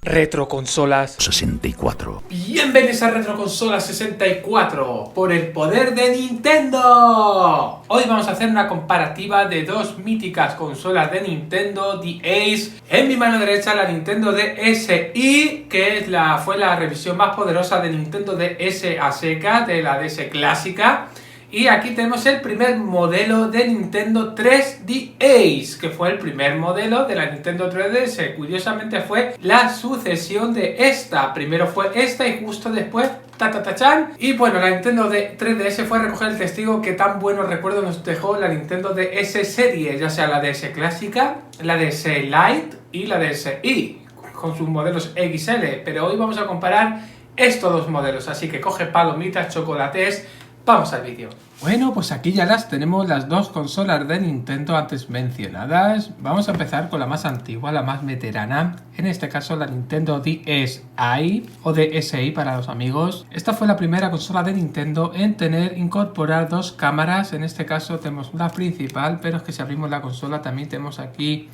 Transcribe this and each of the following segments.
Retroconsolas 64. Bienvenidos a Retroconsolas 64 por el poder de Nintendo. Hoy vamos a hacer una comparativa de dos míticas consolas de Nintendo, The Ace. En mi mano derecha la Nintendo DSi, que fue la revisión más poderosa de Nintendo DS a seca, de la DS clásica. Y aquí tenemos el primer modelo de Nintendo 3DS Ace, que fue el primer modelo de la Nintendo 3DS. Curiosamente fue la sucesión de esta. Primero fue esta y justo después ¡ta-ta-ta-chan! Y bueno, la Nintendo 3DS fue a recoger el testigo que tan buenos recuerdos nos dejó la Nintendo DS serie, ya sea la DS clásica, la DS Lite y la DSi, con sus modelos XL. Pero hoy vamos a comparar estos dos modelos, así que coge palomitas, chocolates. Vamos al vídeo. Bueno, pues aquí ya las tenemos, las dos consolas de Nintendo antes mencionadas. Vamos a empezar con la más antigua, la más veterana. En este caso la Nintendo DSi o DSi para los amigos. Esta fue la primera consola de Nintendo en incorporar dos cámaras. En este caso tenemos la principal, pero es que si abrimos la consola también tenemos aquí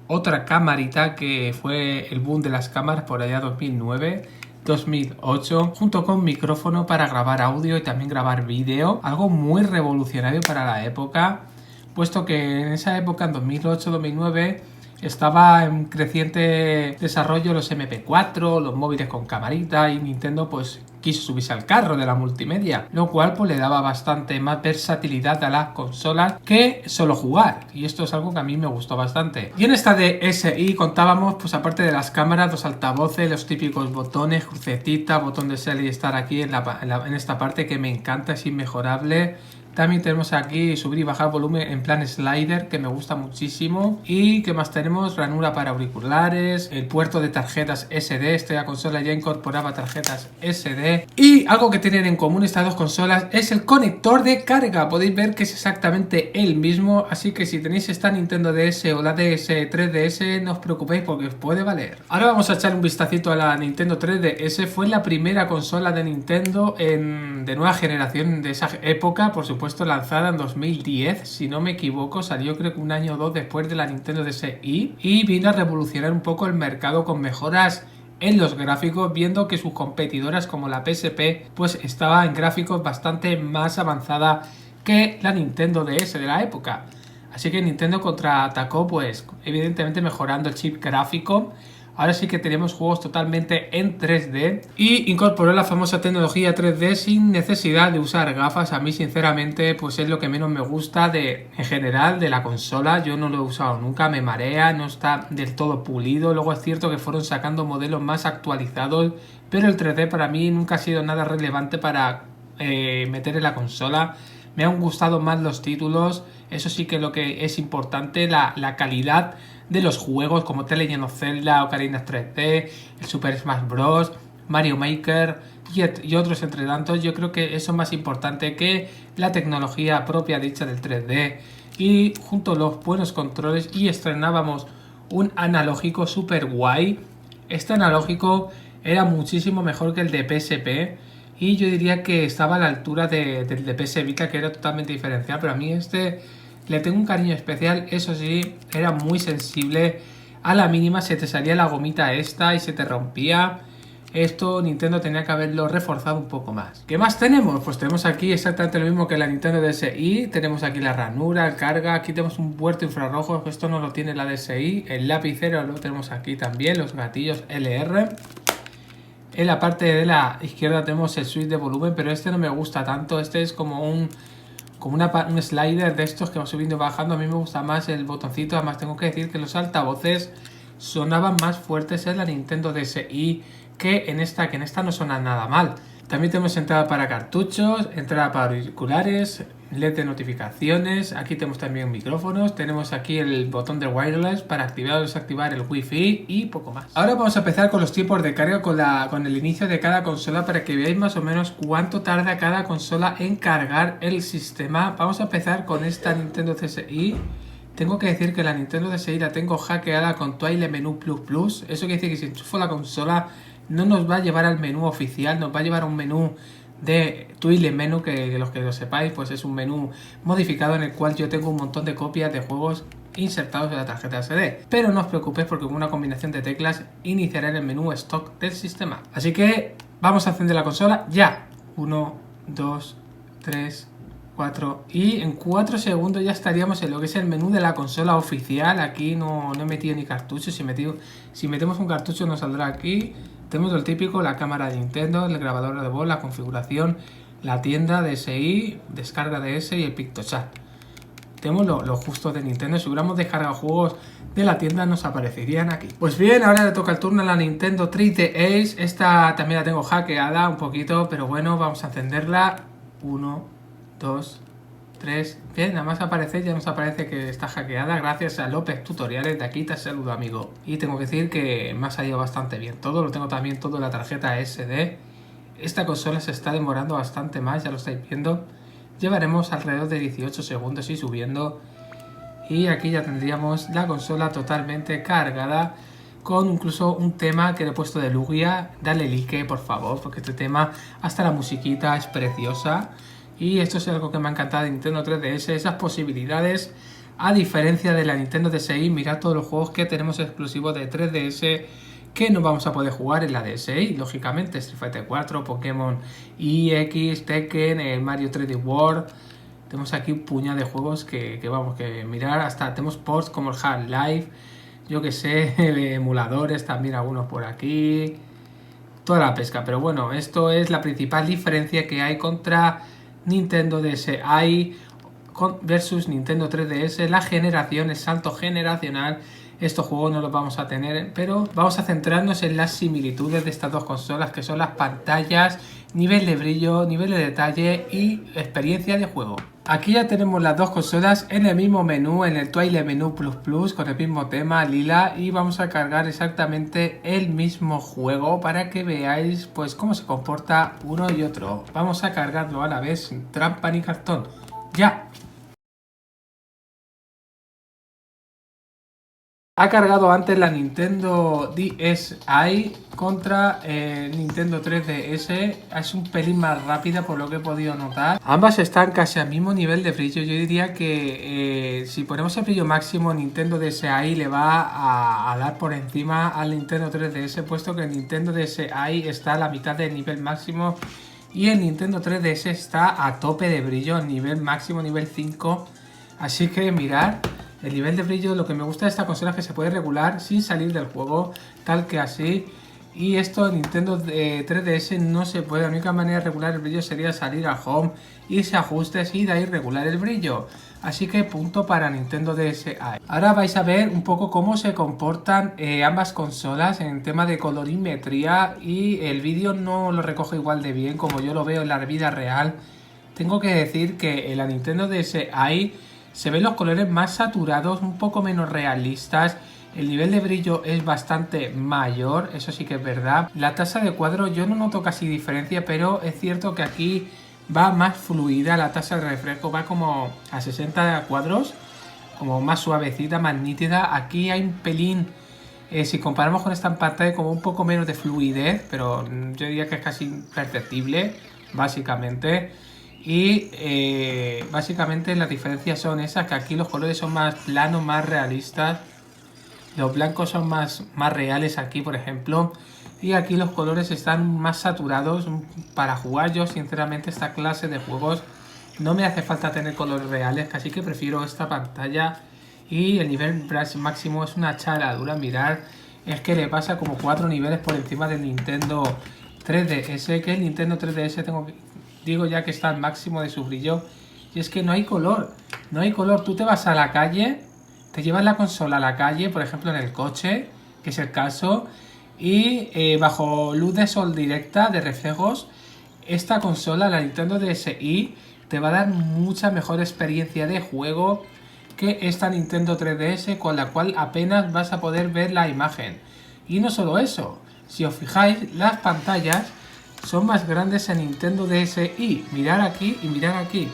otra camarita que fue el boom de las cámaras por allá 2008, junto con micrófono para grabar audio y también grabar vídeo, algo muy revolucionario para la época, puesto que en esa época, en 2008-2009, estaba en creciente desarrollo los MP4, los móviles con camarita, y Nintendo pues quiso subirse al carro de la multimedia, lo cual pues le daba bastante más versatilidad a las consolas que solo jugar, y esto es algo que a mí me gustó bastante. Y en esta DSi contábamos, pues aparte de las cámaras, dos altavoces, los típicos botones, crucetita, botón de select y estar aquí en esta parte que me encanta, es inmejorable. También tenemos aquí subir y bajar volumen en plan slider, que me gusta muchísimo. Y ¿qué más tenemos? Ranura para auriculares, el puerto de tarjetas SD. Esta consola ya incorporaba tarjetas SD. Y algo que tienen en común estas dos consolas es el conector de carga. Podéis ver que es exactamente el mismo, así que si tenéis esta Nintendo DS o la DS 3DS, no os preocupéis porque os puede valer. Ahora vamos a echar un vistacito a la Nintendo 3DS. Fue la primera consola de Nintendo de nueva generación de esa época, por supuesto, lanzada en 2010, si no me equivoco. Salió creo que un año o dos después de la Nintendo DSi y vino a revolucionar un poco el mercado con mejoras en los gráficos, viendo que sus competidoras como la PSP pues estaba en gráficos bastante más avanzada que la Nintendo DS de la época. Así que Nintendo contraatacó, pues evidentemente mejorando el chip gráfico. Ahora sí que tenemos juegos totalmente en 3D y incorporó la famosa tecnología 3D sin necesidad de usar gafas. A mí sinceramente pues es lo que menos me gusta en general de la consola. Yo no lo he usado nunca, me marea, no está del todo pulido. Luego es cierto que fueron sacando modelos más actualizados, pero el 3D para mí nunca ha sido nada relevante para meter en la consola. Me han gustado más los títulos, eso sí que lo que es importante, la calidad de los juegos como The Legend of Zelda, Ocarina of 3D, el Super Smash Bros, Mario Maker y otros entre tantos. Yo creo que eso es más importante que la tecnología propia dicha del 3D. Y junto a los buenos controles, y estrenábamos un analógico super guay. Este analógico era muchísimo mejor que el de PSP y yo diría que estaba a la altura del de PS Vita, que era totalmente diferencial, pero a mí le tengo un cariño especial. Eso sí, era muy sensible, a la mínima se te salía la gomita esta y se te rompía. Esto Nintendo tenía que haberlo reforzado un poco más. ¿Qué más tenemos? Pues tenemos aquí exactamente lo mismo que la Nintendo DSi. Tenemos aquí la ranura, el carga, aquí tenemos un puerto infrarrojo, esto no lo tiene la DSi. El lapicero lo tenemos aquí también, los gatillos LR. En la parte de la izquierda tenemos el switch de volumen, pero este no me gusta tanto. Este es como un slider de estos que va subiendo y bajando. A mí me gusta más el botoncito. Además tengo que decir que los altavoces sonaban más fuertes en la Nintendo DSi que en esta no suena nada mal. También tenemos entrada para cartuchos, entrada para auriculares, LED de notificaciones. Aquí tenemos también micrófonos. Tenemos aquí el botón de wireless para activar o desactivar el wifi y poco más. Ahora vamos a empezar con los tiempos de carga, con el inicio de cada consola, para que veáis más o menos cuánto tarda cada consola en cargar el sistema. Vamos a empezar con esta Nintendo DSi. Tengo que decir que la Nintendo DSi la tengo hackeada con Twilight Menú Plus. Eso quiere decir que si enchufo la consola no nos va a llevar al menú oficial, nos va a llevar a un menú de Twilight Menu, que los que lo sepáis pues es un menú modificado en el cual yo tengo un montón de copias de juegos insertados en la tarjeta SD. Pero no os preocupéis porque con una combinación de teclas iniciará en el menú stock del sistema. Así que vamos a encender la consola ya. 1, 2, 3, 4 y en 4 segundos ya estaríamos en lo que es el menú de la consola oficial. Aquí no he metido ni cartucho. Si metemos un cartucho nos saldrá aquí. Tenemos lo típico, la cámara de Nintendo, el grabador de voz, la configuración, la tienda DSi, descarga DS y el PictoChat. Tenemos lo justo de Nintendo. Si hubiéramos descargado juegos de la tienda nos aparecerían aquí. Pues bien, ahora le toca el turno a la Nintendo 3DS. Esta también la tengo hackeada un poquito, pero bueno, vamos a encenderla. 1, 2, 3. Bien, nada más aparece, ya nos aparece que está hackeada gracias a López Tutoriales. De aquí te saludo, amigo. Y tengo que decir que me ha salido bastante bien todo. Lo tengo también todo en la tarjeta SD. Esta consola se está demorando bastante más, ya lo estáis viendo. Llevaremos alrededor de 18 segundos y subiendo. Y aquí ya tendríamos la consola totalmente cargada, con incluso un tema que le he puesto de Lugia. Dale like, por favor, porque este tema, hasta la musiquita es preciosa. Y esto es algo que me ha encantado de Nintendo 3DS, esas posibilidades. A diferencia de la Nintendo DSi, mirad todos los juegos que tenemos exclusivos de 3DS que no vamos a poder jugar en la DSi, lógicamente. Street Fighter 4, Pokémon EX, Tekken, Mario 3D World. Tenemos aquí un puñado de juegos que vamos que mirar. Hasta tenemos ports como el Half-Life, yo que sé, de emuladores también, algunos por aquí. Toda la pesca, pero bueno, esto es la principal diferencia que hay contra Nintendo DSi versus Nintendo 3DS. La generación, el salto generacional. Estos juegos no los vamos a tener, pero vamos a centrarnos en las similitudes de estas dos consolas, que son las pantallas, nivel de brillo, nivel de detalle y experiencia de juego. Aquí ya tenemos las dos consolas en el mismo menú, en el Twilight Menú Plus Plus, con el mismo tema lila, y vamos a cargar exactamente el mismo juego para que veáis pues cómo se comporta uno y otro. Vamos a cargarlo a la vez sin trampa ni cartón. ¡Ya! Ha cargado antes la Nintendo DSi contra Nintendo 3DS. Es un pelín más rápida por lo que he podido notar. Ambas están casi al mismo nivel de brillo. Yo diría que si ponemos el brillo máximo, Nintendo DSi le va a dar por encima al Nintendo 3DS, puesto que el Nintendo DSi está a la mitad del nivel máximo y el Nintendo 3DS está a tope de brillo, nivel máximo, nivel 5. Así que mirad. El nivel de brillo, lo que me gusta de esta consola es que se puede regular sin salir del juego, tal que así. Y esto en Nintendo 3DS no se puede. La única manera de regular el brillo sería salir a Home, irse a ajustes y de ahí regular el brillo. Así que punto para Nintendo DSi. Ahora vais a ver un poco cómo se comportan ambas consolas en tema de colorimetría, y el vídeo no lo recoge igual de bien como yo lo veo en la vida real. Tengo que decir que en la Nintendo DSi se ven los colores más saturados, un poco menos realistas. El nivel de brillo es bastante mayor, eso sí que es verdad. La tasa de cuadro yo no noto casi diferencia, pero es cierto que aquí va más fluida. La tasa de refresco va como a 60 cuadros, como más suavecita, más nítida. Aquí hay un pelín, si comparamos con esta pantalla, como un poco menos de fluidez, pero yo diría que es casi imperceptible, básicamente. Y básicamente las diferencias son esas, que aquí los colores son más planos, más realistas. Los blancos son más reales aquí, por ejemplo. Y aquí los colores están más saturados para jugar. Yo sinceramente esta clase de juegos no me hace falta tener colores reales, así que prefiero esta pantalla. Y el nivel brush máximo es una charadura. Mirad, es que le pasa como 4 niveles por encima del Nintendo 3DS, que el Nintendo 3DS digo ya que está al máximo de su brillo. Y es que no hay color. No hay color. Tú te vas a la calle, te llevas la consola a la calle, por ejemplo en el coche, que es el caso, y bajo luz de sol directa, de reflejos, esta consola, la Nintendo DSi, te va a dar mucha mejor experiencia de juego que esta Nintendo 3DS, con la cual apenas vas a poder ver la imagen. Y no solo eso, si os fijáis, las pantallas son más grandes en Nintendo DSi. Mirar aquí y mirar aquí.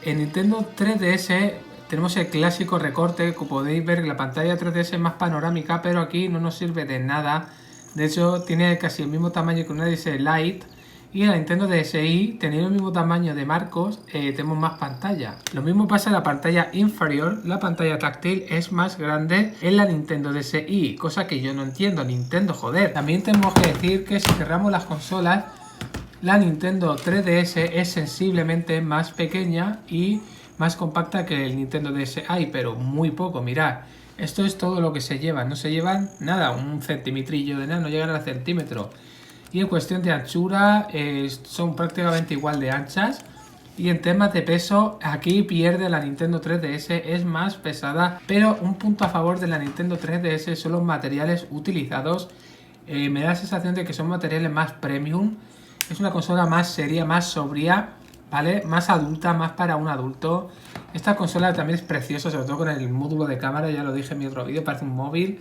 En Nintendo 3DS tenemos el clásico recorte, como podéis ver que la pantalla 3DS es más panorámica, pero aquí no nos sirve de nada. De hecho tiene casi el mismo tamaño que una DSi Lite, Y en la Nintendo DSi, teniendo el mismo tamaño de marcos, tenemos más pantalla. Lo mismo pasa en la pantalla inferior, la pantalla táctil es más grande en la Nintendo DSi, cosa que yo no entiendo. Nintendo, joder. También tenemos que decir que si cerramos las consolas, la Nintendo 3DS es sensiblemente más pequeña y más compacta que el Nintendo DSi, pero muy poco, mirad. Esto es todo lo que se lleva, no se llevan nada, un centimetrillo de nada, no llegan al centímetro. Y en cuestión de anchura son prácticamente igual de anchas. Y en temas de peso, aquí pierde la Nintendo 3DS, es más pesada. Pero un punto a favor de la Nintendo 3DS son los materiales utilizados. Me da la sensación de que son materiales más premium. Es una consola más seria, más sobria, ¿vale? Más adulta, más para un adulto. Esta consola también es preciosa, sobre todo con el módulo de cámara, ya lo dije en mi otro vídeo, parece un móvil.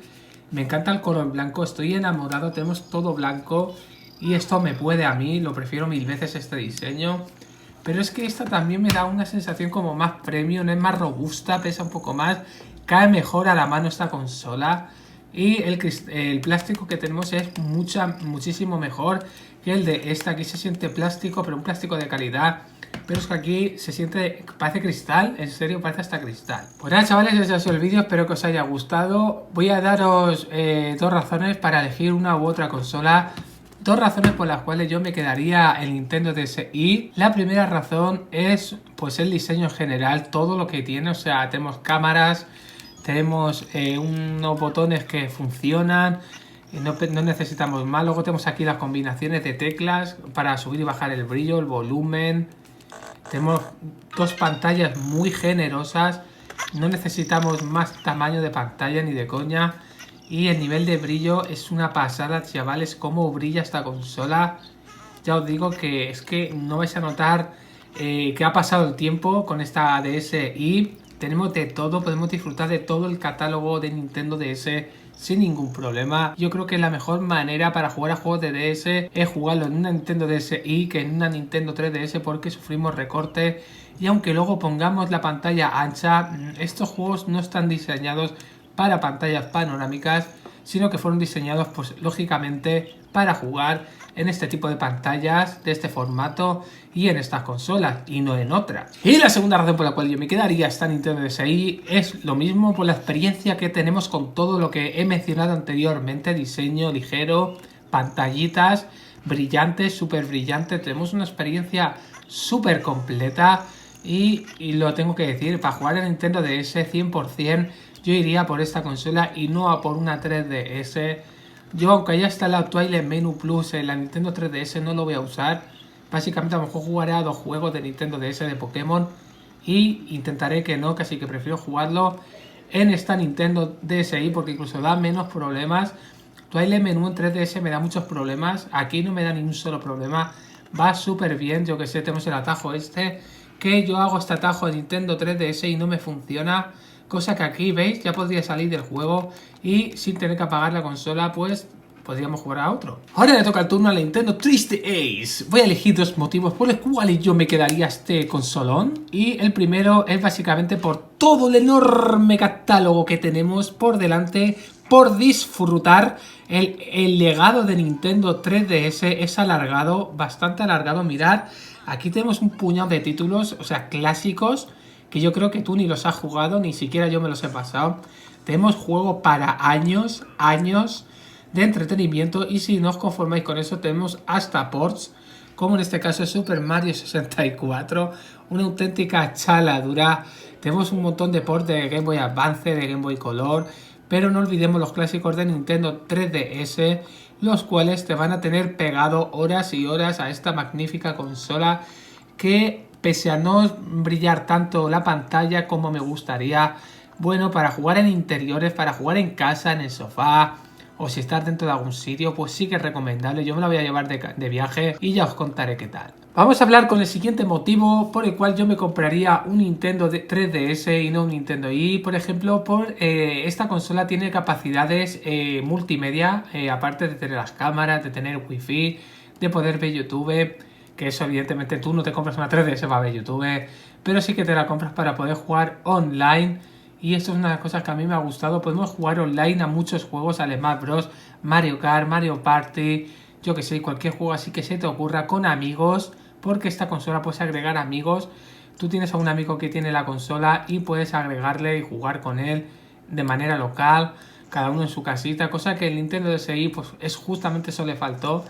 Me encanta el color blanco, estoy enamorado, tenemos todo blanco. Y esto me puede a mí, lo prefiero mil veces este diseño. Pero es que esta también me da una sensación como más premium, es más robusta, pesa un poco más. Cae mejor a la mano esta consola. Y el plástico que tenemos es muchísimo mejor que el de esta. Aquí se siente plástico, pero un plástico de calidad. Pero es que aquí se siente, parece cristal, en serio parece hasta cristal. Pues nada, chavales, ese ha sido el vídeo, espero que os haya gustado. Voy a daros dos razones para elegir una u otra consola. Dos razones por las cuales yo me quedaría el Nintendo DSi. La primera razón es pues el diseño en general, todo lo que tiene, o sea, tenemos cámaras, tenemos unos botones que funcionan, no necesitamos más. Luego tenemos aquí las combinaciones de teclas para subir y bajar el brillo, el volumen. Tenemos dos pantallas muy generosas, no necesitamos más tamaño de pantalla ni de coña. Y el nivel de brillo es una pasada, chavales, cómo brilla esta consola. Ya os digo que es que no vais a notar que ha pasado el tiempo con esta DSi. Tenemos de todo, podemos disfrutar de todo el catálogo de Nintendo DS sin ningún problema. Yo creo que la mejor manera para jugar a juegos de DS es jugarlo en una Nintendo DSi que en una Nintendo 3DS, porque sufrimos recorte. Y aunque luego pongamos la pantalla ancha, estos juegos no están diseñados para pantallas panorámicas, sino que fueron diseñados pues lógicamente para jugar en este tipo de pantallas de este formato y en estas consolas y no en otras. Y la segunda razón por la cual yo me quedaría esta Nintendo DSi es lo mismo, por la experiencia que tenemos con todo lo que he mencionado anteriormente: diseño ligero, pantallitas brillantes, súper brillantes. Tenemos una experiencia súper completa y lo tengo que decir, para jugar a Nintendo DS 100% yo iría por esta consola y no a por una 3DS. Yo, aunque ya está la Twilight Menu Plus en la Nintendo 3DS, no lo voy a usar. Básicamente a lo mejor jugaré a dos juegos de Nintendo DS de Pokémon y intentaré que no, casi que prefiero jugarlo en esta Nintendo DSi, porque incluso da menos problemas. Twilight Menu en 3DS me da muchos problemas, aquí no me da ni un solo problema, va súper bien. Yo que sé, tenemos el atajo este, que yo hago este atajo de Nintendo 3DS y no me funciona. Cosa que aquí, ¿veis? Ya podría salir del juego y sin tener que apagar la consola, pues podríamos jugar a otro. Ahora le toca el turno a la Nintendo 3DS. Voy a elegir dos motivos por los cuales yo me quedaría este consolón. Y el primero es básicamente por todo el enorme catálogo que tenemos por delante, por disfrutar. El legado de Nintendo 3DS es alargado, bastante alargado. Mirad, aquí tenemos un puñado de títulos, o sea, clásicos, que yo creo que tú ni los has jugado, ni siquiera yo me los he pasado. Tenemos juego para años de entretenimiento, y si no os conformáis con eso, tenemos hasta ports, como en este caso es Super Mario 64, una auténtica chaladura. Tenemos un montón de ports de Game Boy Advance, de Game Boy Color, pero no olvidemos los clásicos de Nintendo 3DS, los cuales te van a tener pegado horas y horas a esta magnífica consola, que pese a no brillar tanto la pantalla como me gustaría, bueno, para jugar en interiores, para jugar en casa, en el sofá, o si estás dentro de algún sitio, pues sí que es recomendable. Yo me la voy a llevar de viaje y ya os contaré qué tal. Vamos a hablar con el siguiente motivo por el cual yo me compraría un Nintendo 3DS y no un Nintendo i. Por ejemplo, esta consola tiene capacidades multimedia, aparte de tener las cámaras, de tener wifi, de poder ver YouTube. Que eso evidentemente tú no te compras una 3DS para ver YouTube, pero sí que te la compras para poder jugar online. Y esto es una de las cosas que a mí me ha gustado. Podemos jugar online a muchos juegos, al Smash Bros, Mario Kart, Mario Party. yo que sé, cualquier juego así que se te ocurra con amigos, porque esta consola puedes agregar amigos. Tú tienes a un amigo que tiene la consola y puedes agregarle y jugar con él de manera local, cada uno en su casita, cosa que el Nintendo DSi pues es justamente eso le faltó.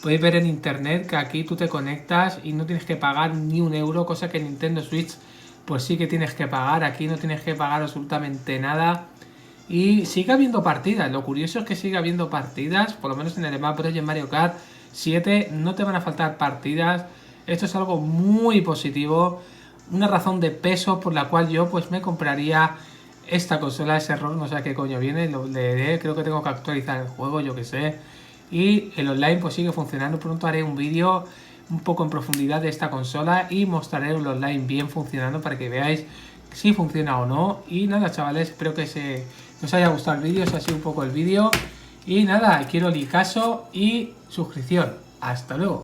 Podéis ver en internet que aquí tú te conectas y no tienes que pagar ni un euro, cosa que en Nintendo Switch pues sí que tienes que pagar. Aquí no tienes que pagar absolutamente nada. Y sigue habiendo partidas. Lo curioso es que sigue habiendo partidas, por lo menos en el Smash Bros. Y en Mario Kart 7 no te van a faltar partidas. Esto es algo muy positivo. Una razón de peso por la cual yo pues me compraría esta consola. Ese error, no sé a qué coño viene, lo leeré. Creo que tengo que actualizar el juego, yo que sé. Y el online pues sigue funcionando. Pronto haré un vídeo un poco en profundidad de esta consola y mostraré el online bien funcionando para que veáis si funciona o no. Y nada, chavales, espero que os haya gustado el vídeo, si ha sido un poco el vídeo. Y nada, quiero like y suscripción. Hasta luego.